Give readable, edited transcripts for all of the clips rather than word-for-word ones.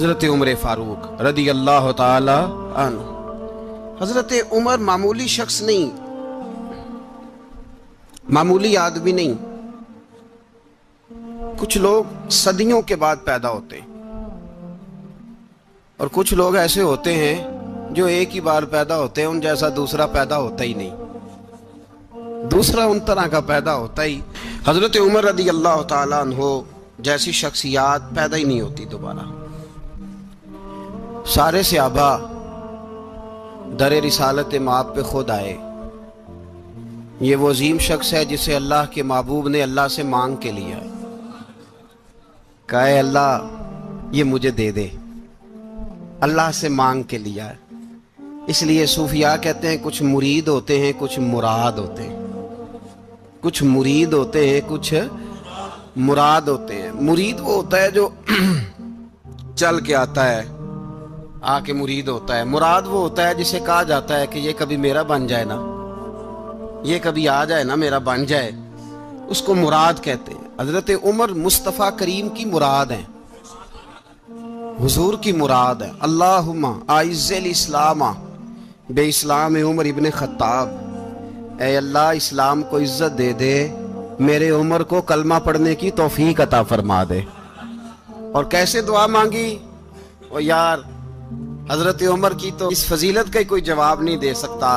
حضرت عمر فاروق رضی اللہ تعالی عنہ. حضرت عمر معمولی شخص نہیں، معمولی آدمی نہیں. کچھ لوگ صدیوں کے بعد پیدا ہوتے ہیں اور کچھ لوگ ایسے ہوتے ہیں جو ایک ہی بار پیدا ہوتے ہیں، ان جیسا دوسرا پیدا ہوتا ہی نہیں، دوسرا ان طرح کا پیدا ہوتا ہی. حضرت عمر رضی اللہ تعالیٰ عنہ جیسی شخصیات پیدا ہی نہیں ہوتی دوبارہ. سارے صحابہ در رسالت مآب پہ خود آئے. یہ وہ عظیم شخص ہے جسے اللہ کے محبوب نے اللہ سے مانگ کے لیا، کہا اے اللہ یہ مجھے دے دے. اللہ سے مانگ کے لیا ہے. اس لیے صوفیاء کہتے ہیں کچھ مرید ہوتے ہیں کچھ مراد ہوتے ہیں. کچھ مرید ہوتے ہیں کچھ مراد ہوتے ہیں. مرید وہ ہوتا ہے جو چل کے آتا ہے، آ کے مرید ہوتا ہے. مراد وہ ہوتا ہے جسے کہا جاتا ہے کہ یہ کبھی میرا بن جائے نا، یہ کبھی آ جائے نا، میرا بن جائے، اس کو مراد کہتے ہیں. حضرت عمر مصطفیٰ کریم کی مراد ہیں، حضور کی مراد ہے. اللہم اعز الاسلام بے اسلام عمر ابن خطاب. اے اللہ اسلام کو عزت دے دے، میرے عمر کو کلمہ پڑھنے کی توفیق عطا فرما دے. اور کیسے دعا مانگی؟ او یار حضرت عمر کی تو اس فضیلت کا کوئی جواب نہیں دے سکتا.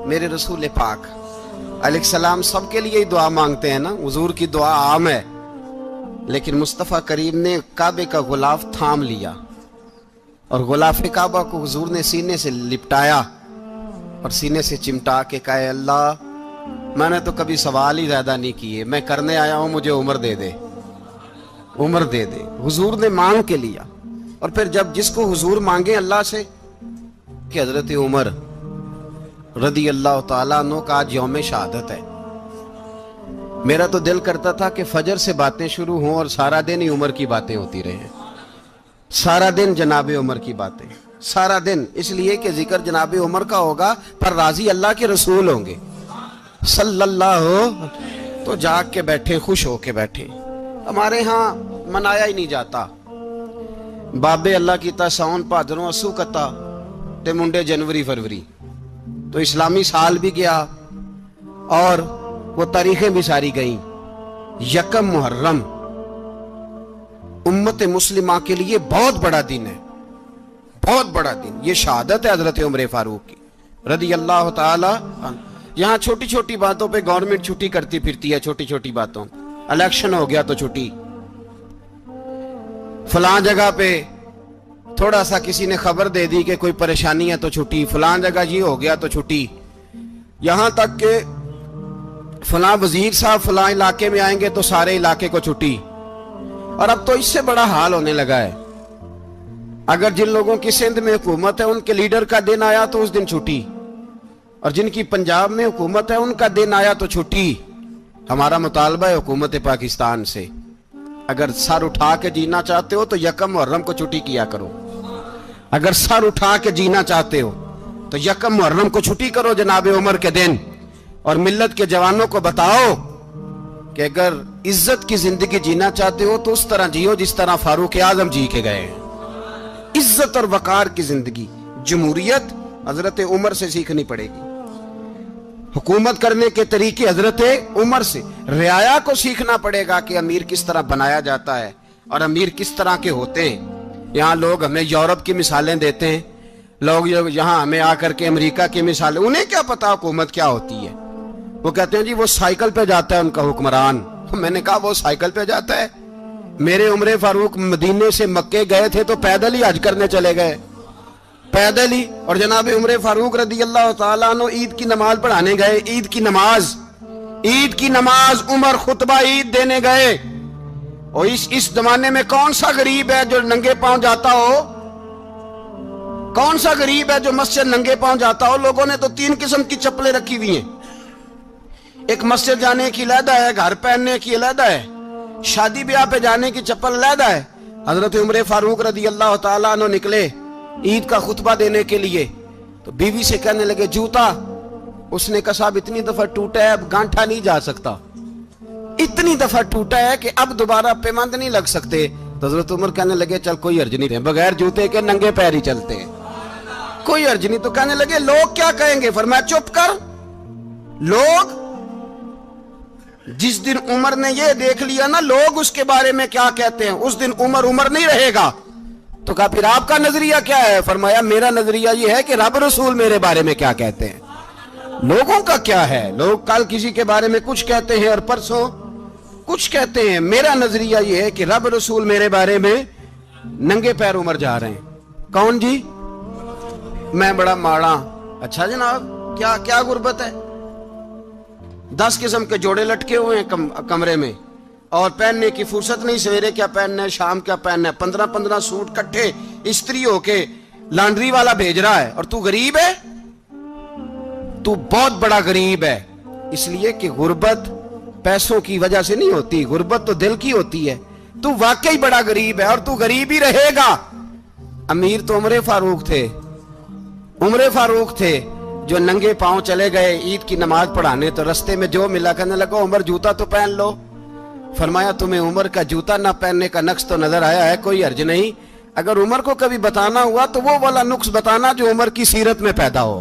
میرے رسول پاک علیہ السلام سب کے لیے ہی دعا مانگتے ہیں نا، حضور کی دعا عام ہے، لیکن مصطفیٰ کریم نے کعبے کا غلاف تھام لیا اور غلاف کعبہ کو حضور نے سینے سے لپٹایا اور سینے سے چمٹا کے کہا اے اللہ میں نے تو کبھی سوال ہی زیادہ نہیں کیے، میں کرنے آیا ہوں، مجھے عمر دے دے، عمر دے دے. حضور نے مانگ کے لیا. اور پھر جب جس کو حضور مانگے اللہ سے کہ حضرت عمر رضی اللہ تعالیٰ عنہ کا آج یوم شہادت ہے، میرا تو دل کرتا تھا کہ فجر سے باتیں شروع ہوں اور سارا دن ہی عمر کی باتیں ہوتی رہیں، سارا دن جناب عمر کی باتیں، سارا دن. اس لیے کہ ذکر جناب عمر کا ہوگا پر راضی اللہ کے رسول ہوں گے صلی اللہ. تو جاگ کے بیٹھے، خوش ہو کے بیٹھے. ہمارے ہاں منایا ہی نہیں جاتا. بابے اللہ کی تا ساؤن بھادروں اسو کتا تے منڈے جنوری فروری. تو اسلامی سال بھی گیا اور وہ تاریخیں بھی ساری گئیں. یکم محرم امت مسلمہ کے لیے بہت بڑا دن ہے، بہت بڑا دن. یہ شہادت ہے حضرت عمر فاروق کی رضی اللہ تعالی عنہ. یہاں چھوٹی چھوٹی باتوں پہ گورنمنٹ چھٹی کرتی پھرتی ہے، چھوٹی چھوٹی باتوں. الیکشن ہو گیا تو چھٹی، فلاں جگہ پہ تھوڑا سا کسی نے خبر دے دی کہ کوئی پریشانی ہے تو چھٹی، فلاں جگہ یہ ہو گیا تو چھٹی. یہاں تک کہ فلاں وزیر صاحب فلاں علاقے میں آئیں گے تو سارے علاقے کو چھٹی. اور اب تو اس سے بڑا حال ہونے لگا ہے. اگر جن لوگوں کی سندھ میں حکومت ہے ان کے لیڈر کا دن آیا تو اس دن چھٹی، اور جن کی پنجاب میں حکومت ہے ان کا دن آیا تو چھٹی. ہمارا مطالبہ ہے حکومت پاکستان سے، اگر سر اٹھا کے جینا چاہتے ہو تو یکم محرم کو چھٹی کیا کرو. اگر سر اٹھا کے جینا چاہتے ہو تو یکم محرم کو چھٹی کرو جناب عمر کے دن. اور ملت کے جوانوں کو بتاؤ کہ اگر عزت کی زندگی جینا چاہتے ہو تو اس طرح جیو جس طرح فاروق اعظم جی کے گئے ہیں. عزت اور وقار کی زندگی. جمہوریت حضرت عمر سے سیکھنی پڑے گی، حکومت کرنے کے طریقے حضرت عمر سے. رعایا کو سیکھنا پڑے گا کہ امیر کس طرح بنایا جاتا ہے اور امیر کس طرح کے ہوتے ہیں. یہاں لوگ ہمیں یورپ کی مثالیں دیتے ہیں، لوگ یہاں ہمیں آ کر کے امریکہ کی مثالیں، انہیں کیا پتا حکومت کیا ہوتی ہے. وہ کہتے ہیں جی وہ سائیکل پہ جاتا ہے ان کا حکمران. میں نے کہا وہ سائیکل پہ جاتا ہے؟ میرے عمر فاروق مدینے سے مکے گئے تھے تو پیدل ہی حج کرنے چلے گئے، پیدل ہی. اور جناب عمر فاروق رضی اللہ تعالیٰ عنہ عید کی نماز پڑھانے گئے. عید کی نماز عمر خطبہ عید دینے گئے. اور اس زمانے میں کون سا غریب ہے جو ننگے پاؤں جاتا ہو؟ کون سا غریب ہے جو مسجد ننگے پاؤں جاتا ہو؟ لوگوں نے تو 3 قسم کی چپلیں رکھی ہوئی ہیں. ایک مسجد جانے کی علیحدہ ہے، گھر پہننے کی علیحدہ ہے، شادی بیاہ پہ جانے کی چپل علیحدہ ہے. حضرت عمر فاروق رضی اللہ تعالیٰ عنہ نکلے عید کا خطبہ دینے کے لیے تو بیوی سے کہنے لگے جوتا. اس نے کہا صاحب اتنی دفعہ ٹوٹا ہے اب گانٹھا نہیں جا سکتا، اتنی دفعہ ٹوٹا ہے کہ اب دوبارہ پیمند نہیں لگ سکتے. تو حضرت عمر کہنے لگے چل کوئی حرج نہیں ہے، بغیر جوتے کے ننگے پیر ہی چلتے ہیں، کوئی حرج نہیں۔ تو کہنے لگے لوگ کیا کہیں گے؟ فرمایا چپ کر، لوگ جس دن عمر نے یہ دیکھ لیا نا لوگ اس کے بارے میں کیا کہتے ہیں، اس دن عمر عمر نہیں رہے گا۔ تو کہا پھر آپ کا نظریہ کیا ہے؟ فرمایا میرا نظریہ یہ ہے کہ رب رسول میرے بارے میں کیا کہتے ہیں، لوگوں کا کیا ہے؟ لوگ کل کسی کے بارے میں کچھ کہتے ہیں اور پرسوں کچھ کہتے ہیں، میرا نظریہ یہ ہے کہ رب رسول میرے بارے میں ننگے پیر عمر جا رہے ہیں۔ کون جی؟ میں بڑا ماڑا۔ اچھا جناب، کیا غربت ہے؟ 10 قسم کے جوڑے لٹکے ہوئے ہیں کمرے میں، اور پہننے کی فرصت نہیں، سویرے کیا پہننا ہے، شام کیا پہننا ہے، 15 سوٹ کٹھے استری ہو کے لانڈری والا بھیج رہا ہے، اور تو غریب ہے، تو بہت بڑا غریب ہے۔ اس لیے کہ غربت پیسوں کی وجہ سے نہیں ہوتی، غربت تو دل کی ہوتی ہے۔ تو واقعی بڑا غریب ہے، اور تو غریب ہی رہے گا۔ امیر تو عمر فاروق تھے جو ننگے پاؤں چلے گئے عید کی نماز پڑھانے، تو رستے میں جو ملا کہنے لگا عمر جوتا تو پہن لو۔ فرمایا تمہیں عمر کا جوتا نہ پہننے کا نقص تو نظر آیا ہے، کوئی حرج نہیں، اگر عمر کو کبھی بتانا ہوا تو وہ والا نقص بتانا جو عمر کی سیرت میں پیدا ہو،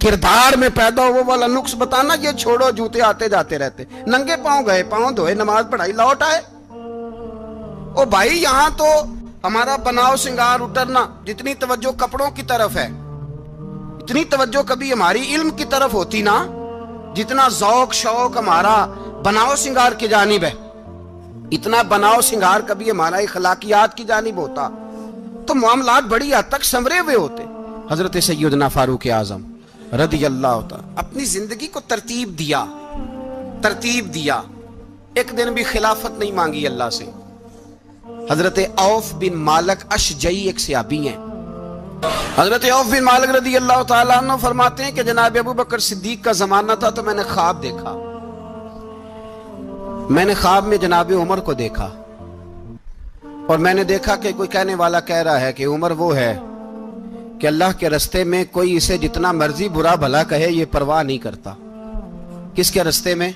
کردار میں پیدا ہو، وہ والا نقص بتانا، یہ چھوڑو جوتے آتے جاتے رہتے۔ ننگے پاؤں گئے، پاؤں دھوئے، نماز پڑھائی، لوٹ آئے۔ او بھائی یہاں تو ہمارا بناؤ سنگار اترنا، جتنی توجہ کپڑوں کی طرف ہے اتنی توجہ کبھی ہماری علم کی طرف ہوتی نا، جتنا ذوق شوق ہمارا بناؤ سنگار کی جانب ہے، اتنا بناؤ سنگار کبھی ہمارا اخلاقیات کی جانب ہوتا تو معاملات بڑی حد تک سنورے ہوئے ہوتے۔ حضرت سیدنا فاروق اعظم رضی اللہ تعالی اپنی زندگی کو ترتیب دیا، ایک دن بھی خلافت نہیں مانگی اللہ سے۔ حضرت عوف بن مالک اشجعی ایک صحابی ہیں، حضرت عوف بن مالک رضی اللہ تعالیٰ عنہ فرماتے ہیں کہ جناب ابو بکر صدیق کا زمانہ تھا تو میں نے خواب دیکھا، میں نے خواب میں جناب عمر کو دیکھا، اور میں نے دیکھا کہ کوئی کہنے والا کہہ رہا ہے کہ عمر وہ ہے کہ اللہ کے رستے میں کوئی اسے جتنا مرضی برا بھلا کہے یہ پرواہ نہیں کرتا۔ کس کے رستے میں؟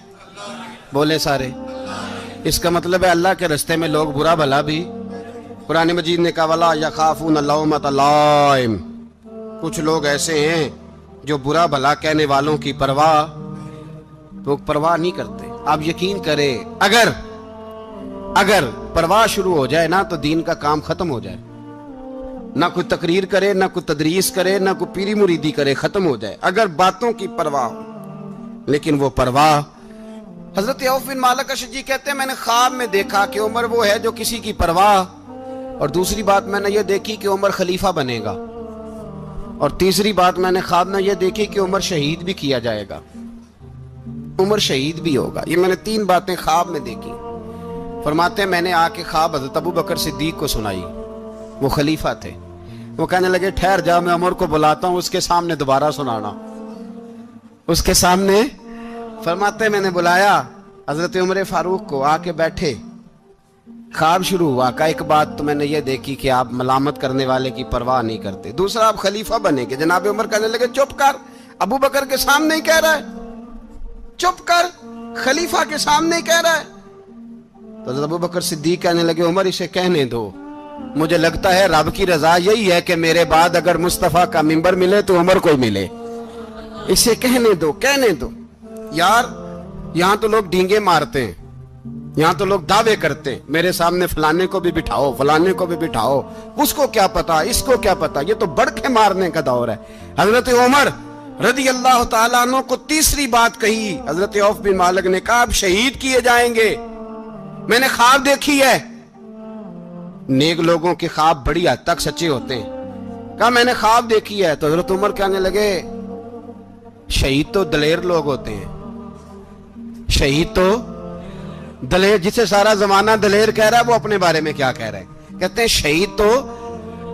بولے سارے۔ اس کا مطلب ہے اللہ کے رستے میں لوگ برا بھلا بھی، قرآن مجید نے کہا وَلَا يَخَافُونَ لَوْمَةَ لَائِمٍ، کچھ لوگ ایسے ہیں جو برا بھلا کہنے والوں کی پرواہ نہیں کرتے۔ آپ یقین کریں اگر پرواہ شروع ہو جائے نا تو دین کا کام ختم ہو جائے، نہ کوئی تقریر کرے، نہ کوئی تدریس کرے، نہ کوئی پیری مریدی کرے، ختم ہو جائے اگر باتوں کی پرواہ ہو۔ لیکن وہ پرواہ، حضرت عوف بن مالک اشجعی کہتے ہیں میں نے خواب میں دیکھا کہ عمر وہ ہے جو کسی کی پرواہ، اور دوسری بات میں نے یہ دیکھی کہ عمر خلیفہ بنے گا، اور تیسری بات میں نے خواب میں یہ دیکھی کہ عمر شہید بھی کیا جائے گا، عمر شہید بھی ہوگا۔ یہ میں نے 3 باتیں خواب میں دیکھی۔ فرماتے ہیں میں نے آ کے خواب حضرت ابو بکر صدیق کو سنائی، وہ خلیفہ تھے۔ وہ کہنے لگے ٹھہر جا، میں عمر کو بلاتا ہوں، اس کے سامنے دوبارہ سنانا، اس کے سامنے۔ فرماتے ہیں میں نے بلایا حضرت عمر فاروق کو، آ کے بیٹھے، خواب شروع ہوا۔ کا ایک بات تو میں نے یہ دیکھی کہ آپ ملامت کرنے والے کی پرواہ نہیں کرتے، دوسرا آپ خلیفہ بنے گے۔ جناب عمر کہنے لگے چپ کر، ابو بکر کے سامنے ہی کہہ رہا ہے، چپ کر، خلیفہ کے سامنے ہی کہہ رہا ہے۔ تو حضرت ابو بکر صدیق کہنے لگے عمر اسے کہنے دو، مجھے لگتا ہے رب کی رضا یہی ہے کہ میرے بعد اگر مصطفیٰ کا منبر ملے تو عمر کو ملے، اسے کہنے دو۔ یار یہاں تو لوگ ڈینگے مارتے ہیں، یہاں تو لوگ دعوے کرتے ہیں، میرے سامنے فلانے کو بھی بٹھاؤ، فلانے کو بھی بٹھاؤ، اس کو کیا پتا، اس کو کیا پتا، یہ تو بڑکے مارنے کا دور ہے۔ حضرت عمر رضی اللہ تعالیٰ عنہ کو تیسری بات کہی، حضرت عوف بن مالک نے کہا آپ شہید کیے جائیں گے، میں نے خواب دیکھی ہے۔ نیک لوگوں کے خواب بڑی حد تک سچے ہوتے ہیں۔ کہا میں نے خواب دیکھی ہے۔ تو حضرت عمر کہنے لگے شہید تو دلیر لوگ ہوتے ہیں، شہید تو دلیر، جسے سارا زمانہ دلیر کہہ رہا ہے وہ اپنے بارے میں کیا کہہ رہا ہے؟ کہتے ہیں شہید تو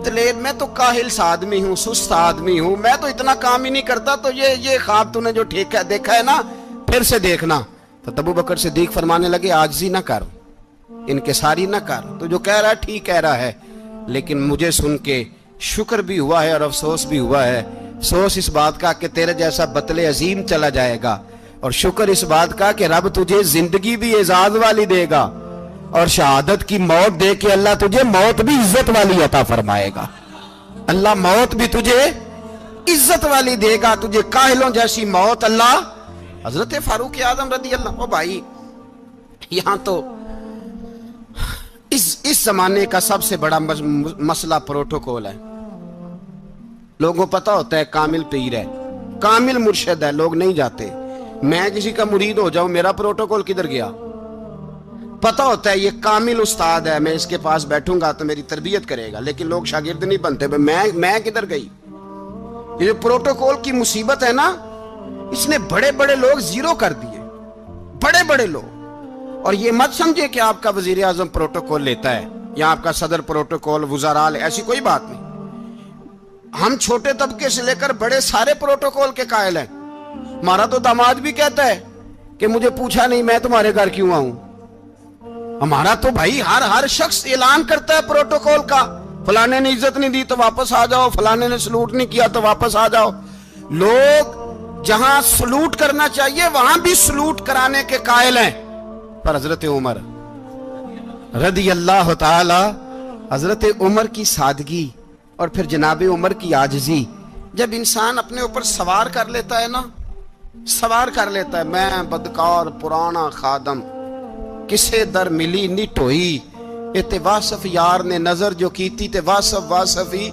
دلیر، میں تو کاہل سا آدمی ہوں، سست آدمی ہوں، میں تو اتنا کام ہی نہیں کرتا، تو یہ خواب تو نے جو دیکھا ہے نا پھر سے دیکھنا۔ تو ابو بکر صدیق فرمانے لگے عاجزی نہ کر، انکساری نہ کر، تو جو کہہ رہا ہے ٹھیک کہہ رہا ہے، لیکن مجھے سن کے شکر بھی ہوا ہے اور افسوس بھی ہوا ہے۔ افسوس اس بات کا کہ تیرے جیسا بطل عظیم چلا جائے گا، اور شکر اس بات کا کہ رب تجھے زندگی بھی اعزاز والی دے گا، اور شہادت کی موت دے کے اللہ تجھے موت بھی عزت والی عطا فرمائے گا. اللہ موت بھی تجھے عزت والی دے گا, تجھے کاہلوں جیسی موت اللہ. حضرت فاروق اعظم رضی اللہ. او بھائی یہاں تو اس زمانے کا سب سے بڑا مسئلہ پروٹوکول ہے. لوگوں پتا ہوتا ہے کامل پیر ہے, کامل مرشد ہے, لوگ نہیں جاتے. میں کسی کا مرید ہو جاؤں, میرا پروٹوکول کدھر گیا؟ پتا ہوتا ہے یہ کامل استاد ہے, میں اس کے پاس بیٹھوں گا تو میری تربیت کرے گا, لیکن لوگ شاگرد نہیں بنتے. میں کدھر گئی؟ یہ جو پروٹوکول کی مصیبت ہے نا, اس نے بڑے بڑے لوگ زیرو کر دیے, بڑے بڑے لوگ. اور یہ مت سمجھے کہ آپ کا وزیر اعظم پروٹوکول لیتا ہے یا آپ کا صدر پروٹوکول, وزراء, ایسی کوئی بات نہیں. ہم چھوٹے طبقے سے لے کر بڑے سارے پروٹوکول کے قائل ہیں. ہمارا تو داماد بھی کہتا ہے کہ مجھے پوچھا نہیں, میں تمہارے گھر کیوں آؤں. ہمارا تو بھائی ہر شخص اعلان کرتا ہے پروٹوکول کا, فلانے نے عزت نہیں دی تو واپس آ جاؤ, فلانے نے سلوٹ نہیں کیا تو واپس آ جاؤ. لوگ جہاں سلوٹ کرنا چاہیے وہاں بھی سلوٹ کرانے کے قائل ہیں. پر حضرت عمر رضی اللہ تعالی, حضرت عمر کی سادگی اور پھر جناب عمر کی عاجزی, جب انسان اپنے اوپر سوار کر لیتا ہے نا, سوار کر لیتا ہے, میں بدکار پرانا خادم, کسے در ملی نی ٹوئی, تے واصف یار نے نظر جو کیتی تے واصف ہی.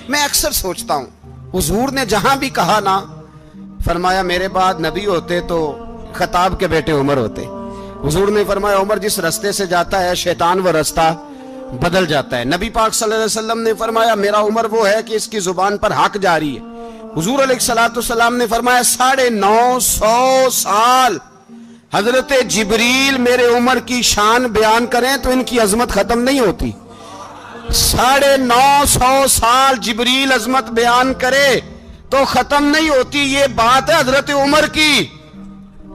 میں اکثر سوچتا ہوں حضور نے جہاں بھی کہا نا, فرمایا میرے بعد نبی ہوتے تو خطاب کے بیٹے عمر ہوتے. حضور نے فرمایا عمر جس رستے سے جاتا ہے شیطان وہ رستہ بدل جاتا ہے. نبی پاک صلی اللہ علیہ وسلم نے فرمایا میرا عمر وہ ہے کہ اس کی زبان پر حق جاری ہے. حضور علیہ السلام نے فرمایا 950 سال حضرت جبریل میرے عمر کی شان بیان کریں تو ان کی عظمت ختم نہیں ہوتی. 950 سال جبریل عظمت بیان کرے تو ختم نہیں ہوتی. یہ بات ہے حضرت عمر کی.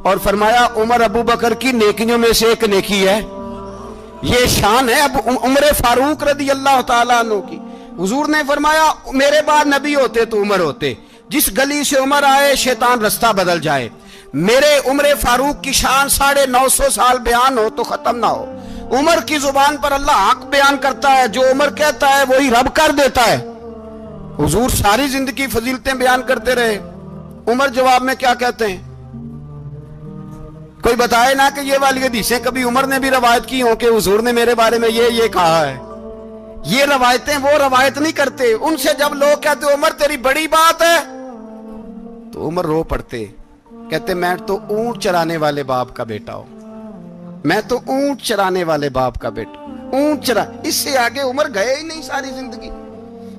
اور فرمایا عمر ابو بکر کی نیکیوں میں سے ایک نیکی ہے, یہ شان ہے اب عمر فاروق رضی اللہ تعالیٰ عنہ کی. حضور نے فرمایا میرے بعد نبی ہوتے تو عمر ہوتے, جس گلی سے عمر آئے شیطان رستہ بدل جائے. میرے عمر فاروق کی شان 950 سال بیان ہو تو ختم نہ ہو. عمر کی زبان پر اللہ حق بیان کرتا ہے, جو عمر کہتا ہے وہی رب کر دیتا ہے. حضور ساری زندگی فضیلتیں بیان کرتے رہے, عمر جواب میں کیا کہتے ہیں؟ کوئی بتائے نا کہ یہ والی حدیثیں کبھی عمر نے بھی روایت کی ہوں کہ حضور نے میرے بارے میں یہ کہا ہے. یہ روایتیں وہ روایت نہیں کرتے. ان سے جب لوگ کہتے عمر تیری بڑی بات ہے تو عمر رو پڑتے, کہتے میں تو اونٹ چرانے والے باپ کا بیٹا ہوں, میں تو اونٹ چرانے والے باپ کا بیٹا, اونٹ چرا. اس سے آگے عمر گئے ہی نہیں ساری زندگی,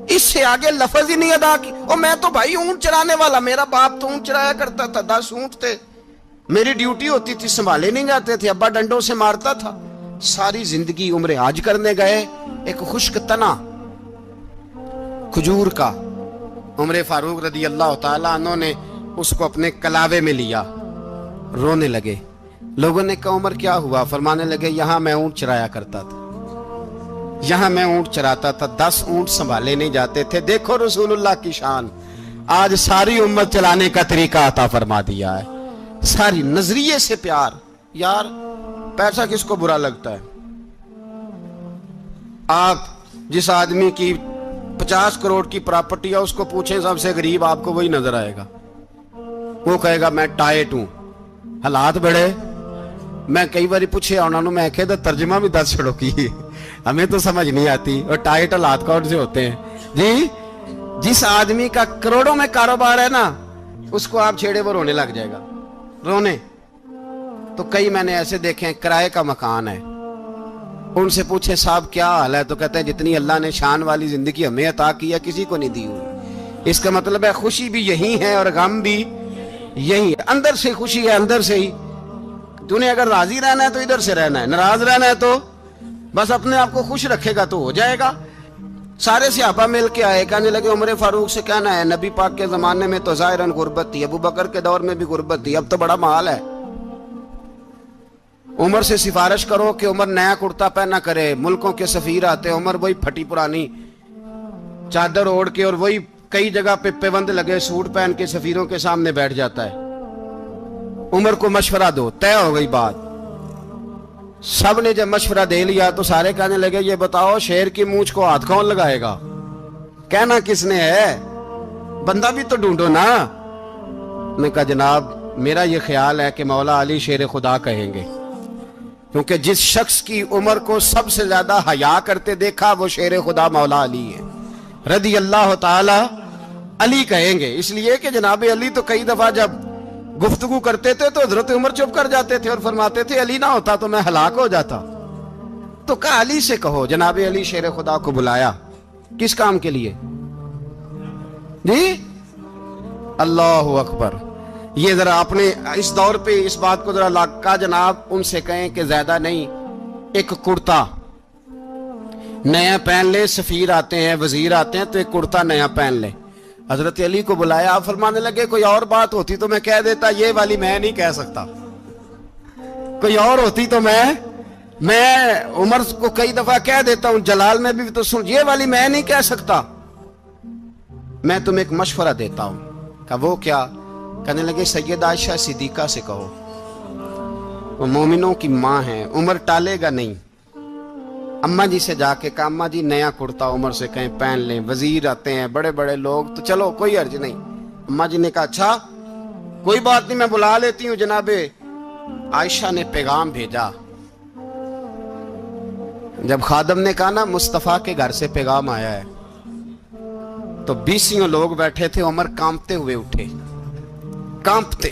اس سے آگے لفظ ہی نہیں ادا کی. اور میں تو بھائی اونٹ چرانے والا, میرا باپ تو اونٹ چرایا کرتا تھا, 10 اونٹ تھے, میری ڈیوٹی ہوتی تھی, سنبھالے نہیں جاتے تھے, ابا ڈنڈوں سے مارتا تھا. ساری زندگی عمر حج کرنے گئے, ایک خشک تنا کھجور کا عمر فاروق رضی اللہ تعالیٰ عنہ نے اس کو اپنے کلاوے میں لیا, رونے لگے. لوگوں نے کہا عمر کیا ہوا؟ فرمانے لگے یہاں میں اونٹ چرایا کرتا تھا, یہاں میں اونٹ چراتا تھا, 10 اونٹ سنبھالے نہیں جاتے تھے. دیکھو رسول اللہ کی شان, آج ساری امت چلانے کا طریقہ عطا فرما دیا ہے. ساری نظریے سے پیار. یار پیسہ کس کو برا لگتا ہے؟ آپ جس آدمی کی 50 کروڑ کی پراپرٹی ہے اس کو پوچھیں سب سے غریب, آپ کو وہی نظر آئے گا. وہ کہے گا میں ٹائٹ ہوں, حالات بڑے. میں کئی باری پوچھے انہوں نے, میں کہتا ترجمہ بھی 10 چھڑوں کی, ہمیں تو سمجھ نہیں آتی. اور ٹائٹ حالات کون سے ہوتے ہیں جی؟ جس آدمی کا کروڑوں میں کاروبار ہے نا, اس کو آپ چھیڑے وہ رونے لگ جائے گا, رونے. تو کئی میں نے ایسے دیکھے ہیں کرائے کا مکان ہے, ان سے پوچھے صاحب کیا حال ہے, تو کہتے ہیں جتنی اللہ نے شان والی زندگی ہمیں عطا کی ہے کسی کو نہیں دی ہوئی. اس کا مطلب ہے خوشی بھی یہی ہے اور غم بھی یہی ہے. اندر سے خوشی ہے, اندر سے ہی. تو نے اگر راضی رہنا ہے تو ادھر سے رہنا ہے, ناراض رہنا ہے تو بس اپنے آپ کو خوش رکھے گا تو ہو جائے گا. سارے صحابہ مل کے آئے, کہنے لگے عمر فاروق سے کہنا ہے نبی پاک کے زمانے میں تو ظاہراً غربت تھی, ابو بکر کے دور میں بھی غربت تھی, اب تو بڑا مال ہے. عمر سے سفارش کرو کہ عمر نیا کرتا پہنا کرے. ملکوں کے سفیر آتے, عمر وہی پھٹی پرانی چادر اوڑھ کے اور وہی کئی جگہ پہ پیوند لگے سوٹ پہن کے سفیروں کے سامنے بیٹھ جاتا ہے. عمر کو مشورہ دو, طے ہو گئی بات. سب نے جب مشورہ دے لیا تو سارے کہنے لگے یہ بتاؤ شیر کی مونچھ کو ہاتھ کون لگائے گا؟ کہنا کس نے ہے؟ بندہ بھی تو ڈھونڈو نا۔ نے کہا جناب میرا یہ خیال ہے کہ مولا علی شیر خدا کہیں گے، کیونکہ جس شخص کی عمر کو سب سے زیادہ حیا کرتے دیکھا وہ شیر خدا مولا علی ہے رضی اللہ تعالی علی کہیں گے۔ اس لیے کہ جناب علی تو کئی دفعہ جب گفتگو کرتے تھے تو حضرت عمر چپ کر جاتے تھے اور فرماتے تھے علی نہ ہوتا تو میں ہلاک ہو جاتا۔ تو کہا علی سے کہو۔ جناب علی شیر خدا کو بلایا، کس کام کے لیے؟ جی اللہ اکبر۔ یہ ذرا اپنے اس دور پہ اس بات کو ذرا لاکا جناب ان سے کہیں کہ زیادہ نہیں، ایک کرتا نیا پہن لے، سفیر آتے ہیں وزیر آتے ہیں تو ایک کرتا نیا پہن لے۔ حضرت علی کو بلایا، آپ فرمانے لگے کوئی اور بات ہوتی تو میں کہہ دیتا، یہ والی میں نہیں کہہ سکتا۔ کوئی اور ہوتی تو میں عمر کو کئی دفعہ کہہ دیتا ہوں، جلال میں بھی تو سن، یہ والی میں نہیں کہہ سکتا۔ میں تمہیں ایک مشورہ دیتا ہوں۔ کہا وہ کیا؟ کہنے لگے سیدہ عائشہ صدیقہ سے کہو، وہ مومنوں کی ماں ہیں، عمر ٹالے گا نہیں۔ اماں جی سے جا کے کہا اماں جی نیا کرتا عمر سے کہیں پہن لیں، وزیر آتے ہیں بڑے بڑے لوگ تو چلو کوئی عرض نہیں۔ اماں جی نے کہا اچھا کوئی بات نہیں میں بلا لیتی ہوں۔ جناب عائشہ نے پیغام بھیجا، جب خادم نے کہا نا مصطفیٰ کے گھر سے پیغام آیا ہے تو 20 لوگ بیٹھے تھے، عمر کانپتے ہوئے اٹھے، کانپتے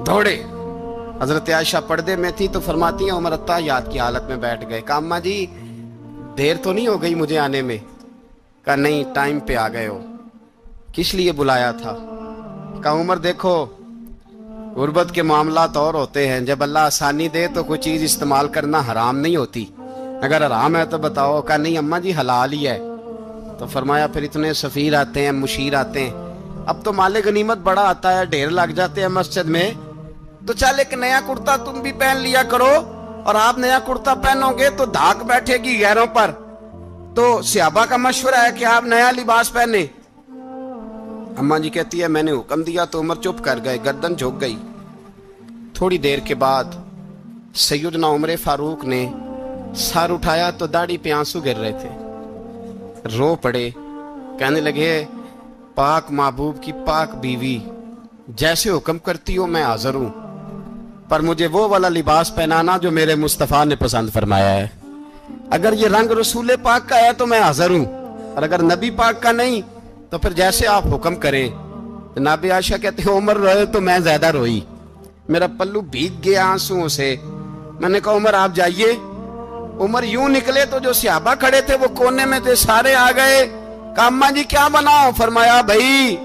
دوڑے۔ حضرت عائشہ پردے میں تھی تو فرماتی ہیں عمر اتحیات کی حالت میں بیٹھ گئے۔ کہا اماں جی دیر تو نہیں ہو گئی مجھے آنے میں؟ کہا نہیں ٹائم پہ آ گئے ہو۔ کس لیے بلایا تھا؟ کہا عمر دیکھو غربت کے معاملات اور ہوتے ہیں، جب اللہ آسانی دے تو کوئی چیز استعمال کرنا حرام نہیں ہوتی، اگر حرام ہے تو بتاؤ۔ کہا نہیں اماں جی حلال ہی ہے۔ تو فرمایا پھر اتنے سفیر آتے ہیں مشیر آتے ہیں، اب تو مال غنیمت بڑا آتا ہے، ڈھیر لگ جاتے ہیں مسجد میں، تو چل ایک نیا کرتا تم بھی پہن لیا کرو، اور آپ نیا کرتا پہنو گے تو دھاک بیٹھے گی غیروں پر۔ تو صحابہ کا مشورہ ہے کہ آپ نیا لباس پہنے۔ اماں جی کہتی ہے میں نے حکم دیا تو عمر چپ کر گئے، گردن جھک گئی۔ تھوڑی دیر کے بعد سیدنا عمر فاروق نے سر اٹھایا تو داڑھی پہ آنسو گر رہے تھے، رو پڑے، کہنے لگے پاک محبوب کی پاک بیوی جیسے حکم کرتی ہو میں حاضر ہوں، پر مجھے وہ والا لباس پہنانا جو میرے مصطفیٰ نے پسند فرمایا ہے۔ اگر یہ رنگ رسول پاک کا ہے تو میں حاضر ہوں، اور اگر نبی پاک کا نہیں تو پھر جیسے آپ حکم کریں۔ جناب عائشہ کہتے ہیں عمر روئے تو میں زیادہ روئی، میرا پلو بھیگ گیا آنسوؤں سے۔ میں نے کہا عمر آپ جائیے۔ عمر یوں نکلے تو جو صحابہ کھڑے تھے وہ کونے میں تھے، سارے آ گئے۔ کہا اماں جی کیا بناؤ؟ فرمایا بھائی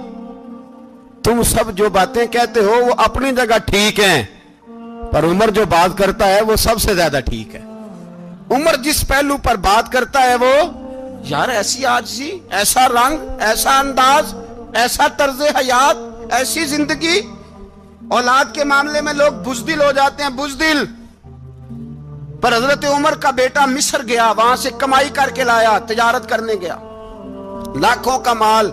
تم سب جو باتیں کہتے ہو وہ اپنی جگہ ٹھیک ہیں، پر عمر جو بات کرتا ہے وہ سب سے زیادہ ٹھیک ہے۔ عمر جس پہلو پر بات کرتا ہے وہ یار ایسی عاجزی، ایسا رنگ، ایسا انداز، ایسا طرز حیات، ایسی زندگی، اولاد کے معاملے میں لوگ بزدل ہو جاتے ہیں، بزدل۔ پر حضرت عمر کا بیٹا مصر گیا، وہاں سے کمائی کر کے لایا، تجارت کرنے گیا، لاکھوں کا مال۔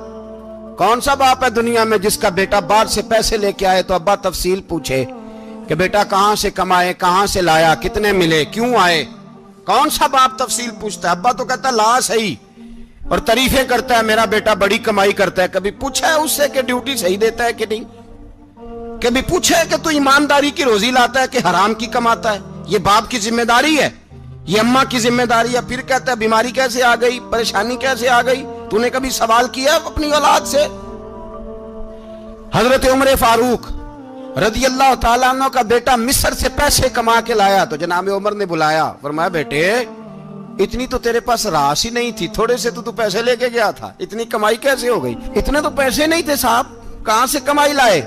کون سا باپ ہے دنیا میں جس کا بیٹا باہر سے پیسے لے کے آئے تو ابا تفصیل پوچھے کہ بیٹا کہاں سے کمائے، کہاں سے لایا، کتنے ملے، کیوں آئے؟ کون سا باپ تفصیل پوچھتا ہے؟ ابا تو کہتا ہے لا صحیح، اور تعریفیں کرتا ہے میرا بیٹا بڑی کمائی کرتا ہے۔ کبھی پوچھا ہے اس سے کہ ڈیوٹی صحیح دیتا ہے کہ نہیں؟ کبھی پوچھا ہے کہ تو ایمانداری کی روزی لاتا ہے کہ حرام کی کماتا ہے؟ یہ باپ کی ذمہ داری ہے، یہ اماں کی ذمہ داری ہے۔ پھر کہتا ہے بیماری کیسے آ گئی، پریشانی کیسے آ گئی؟ تو نے کبھی سوال کیا اپنی اولاد سے؟ حضرت عمر فاروق رضی اللہ تعالیٰ عنہ کا بیٹا مصر سے پیسے کما کے لایا تو جناب عمر نے بلایا، فرمایا بیٹے اتنی تو تیرے پاس راس ہی نہیں تھی، تھوڑے سے تو پیسے لے کے گیا تھا، اتنی کمائی کیسے ہو گئی؟ اتنے تو پیسے نہیں تھے صاحب، کہاں سے کمائی لائے؟